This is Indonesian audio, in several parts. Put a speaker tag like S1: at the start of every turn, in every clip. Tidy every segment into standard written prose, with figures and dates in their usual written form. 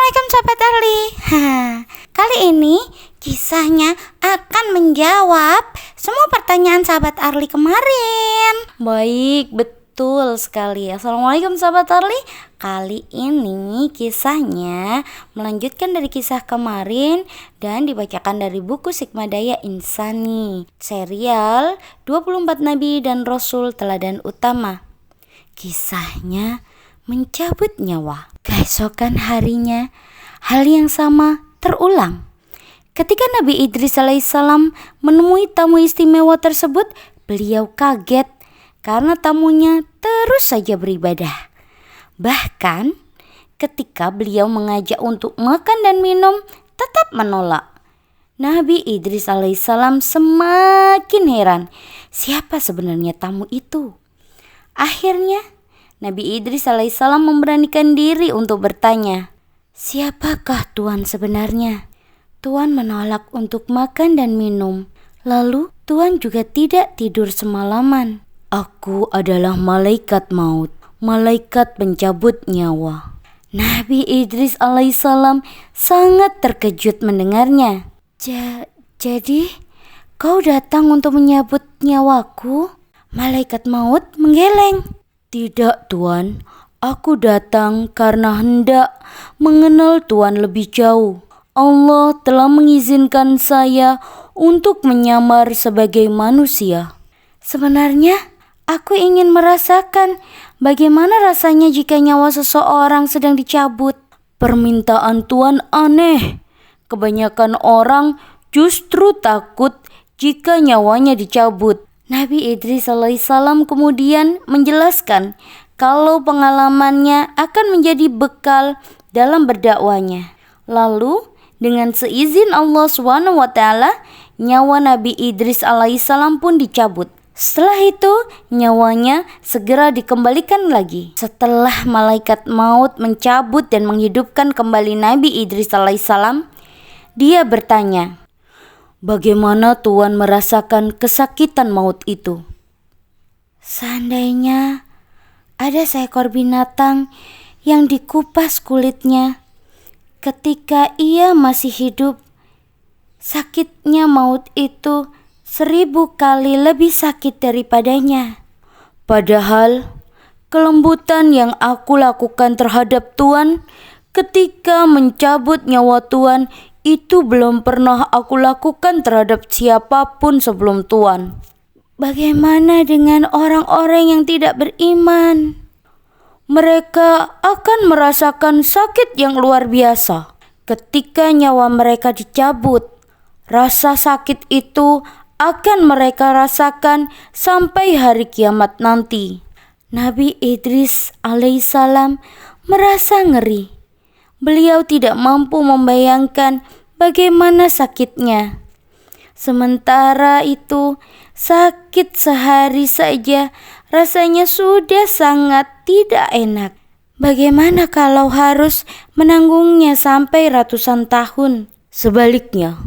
S1: Assalamualaikum Sobat Arli. Kali ini kisahnya akan menjawab semua pertanyaan Sahabat Arli kemarin.
S2: Baik, betul sekali. Assalamualaikum Sahabat Arli. Kali ini kisahnya melanjutkan dari kisah kemarin dan dibacakan dari buku Sikmadaya Insani, serial 24 Nabi dan Rasul Teladan Utama. Kisahnya mencabut nyawa. Keesokan harinya, hal yang sama terulang. Ketika Nabi Idris alaihissalam menemui tamu istimewa tersebut, beliau kaget karena tamunya terus saja beribadah. Bahkan ketika beliau mengajak untuk makan dan minum, tetap menolak. Nabi Idris alaihissalam semakin heran, siapa sebenarnya tamu itu? Akhirnya Nabi Idris alaihissalam memberanikan diri untuk bertanya, "Siapakah Tuhan sebenarnya?" Tuhan menolak untuk makan dan minum. Lalu Tuhan juga tidak tidur semalaman. "Aku adalah malaikat maut, malaikat pencabut nyawa." Nabi Idris alaihissalam sangat terkejut mendengarnya. Jadi kau datang untuk menyabut nyawaku?" Malaikat maut menggeleng. "Tidak Tuan, aku datang karena hendak mengenal Tuan lebih jauh. Allah telah mengizinkan saya untuk menyamar sebagai manusia. Sebenarnya aku ingin merasakan bagaimana rasanya jika nyawa seseorang sedang dicabut." "Permintaan Tuan aneh. Kebanyakan orang justru takut jika nyawanya dicabut." Nabi Idris alaihissalam kemudian menjelaskan kalau pengalamannya akan menjadi bekal dalam berdakwahnya. Lalu dengan seizin Allah SWT, nyawa Nabi Idris alaihissalam pun dicabut. Setelah itu nyawanya segera dikembalikan lagi. Setelah malaikat maut mencabut dan menghidupkan kembali Nabi Idris alaihissalam, dia bertanya, "Bagaimana Tuan merasakan kesakitan maut itu?"
S1: "Seandainya ada seekor binatang yang dikupas kulitnya ketika ia masih hidup, sakitnya maut itu 1000 kali lebih sakit daripadanya.
S2: Padahal kelembutan yang aku lakukan terhadap Tuan ketika mencabut nyawa Tuan itu belum pernah aku lakukan terhadap siapapun sebelum Tuan."
S1: "Bagaimana dengan orang-orang yang tidak beriman?"
S2: "Mereka akan merasakan sakit yang luar biasa ketika nyawa mereka dicabut. Rasa sakit itu akan mereka rasakan sampai hari kiamat nanti."
S1: Nabi Idris alaihissalam merasa ngeri. Beliau tidak mampu membayangkan bagaimana sakitnya. Sementara itu, sakit sehari saja rasanya sudah sangat tidak enak. Bagaimana kalau harus menanggungnya sampai ratusan tahun?
S2: Sebaliknya,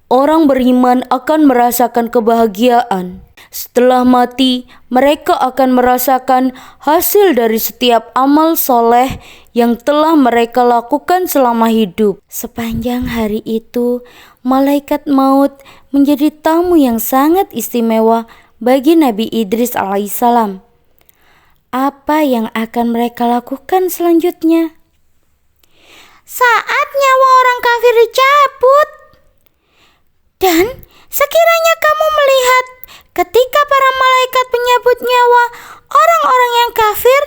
S2: orang beriman akan merasakan kebahagiaan. Setelah mati, mereka akan merasakan hasil dari setiap amal soleh yang telah mereka lakukan selama hidup.
S1: Sepanjang hari itu, malaikat maut menjadi tamu yang sangat istimewa bagi Nabi Idris alaihissalam. Apa yang akan mereka lakukan selanjutnya? Saat nyawa orang kafir dicabut, dan sekiranya kamu melihat ketika para malaikat penyabut nyawa orang-orang yang kafir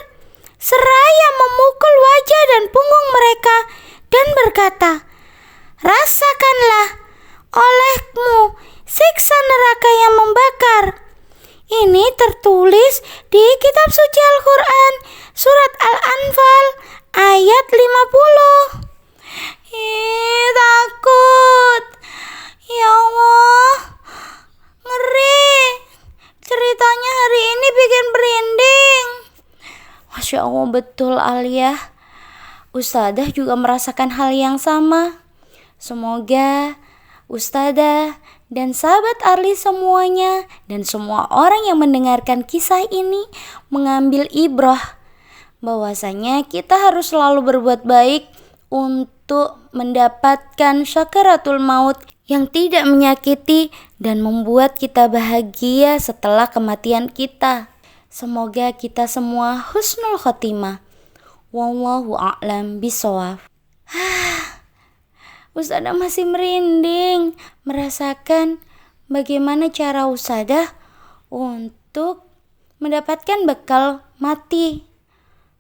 S1: seraya memukul wajah dan punggung mereka dan berkata, "Rasakanlah olehmu siksa neraka yang membakar." Ini tertulis di kitab suci Al-Quran surat Al-Anfal ayat 50. Takut. Ya Allah, ngeri. Ceritanya hari ini bikin merinding.
S2: Masya Allah, betul Aliyah. Ustadzah juga merasakan hal yang sama. Semoga Ustadzah dan sahabat Arli semuanya dan semua orang yang mendengarkan kisah ini mengambil ibrah bahwasanya kita harus selalu berbuat baik untuk untuk mendapatkan syakaratul maut yang tidak menyakiti dan membuat kita bahagia setelah kematian kita. Semoga kita semua husnul khotimah. Wallahu a'lam bishawab. Ustadzah masih merinding merasakan bagaimana cara Ustadzah untuk mendapatkan bekal mati.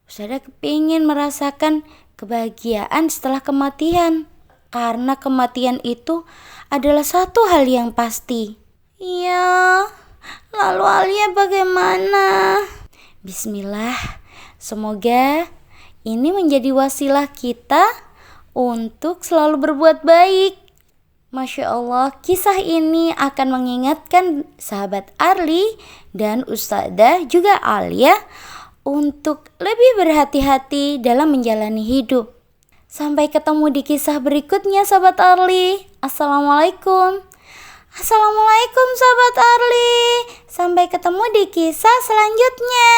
S2: Ustadzah kepingin merasakan kebahagiaan setelah kematian, karena kematian itu adalah satu hal yang pasti. Iya, lalu Alia bagaimana? Bismillah, semoga ini menjadi wasilah kita untuk selalu berbuat baik. Masya Allah, kisah ini akan mengingatkan sahabat Arli dan Ustadzah juga Alia untuk lebih berhati-hati dalam menjalani hidup. Sampai ketemu di kisah berikutnya sahabat Arli. Assalamualaikum. Assalamualaikum sahabat Arli. Sampai ketemu di kisah selanjutnya.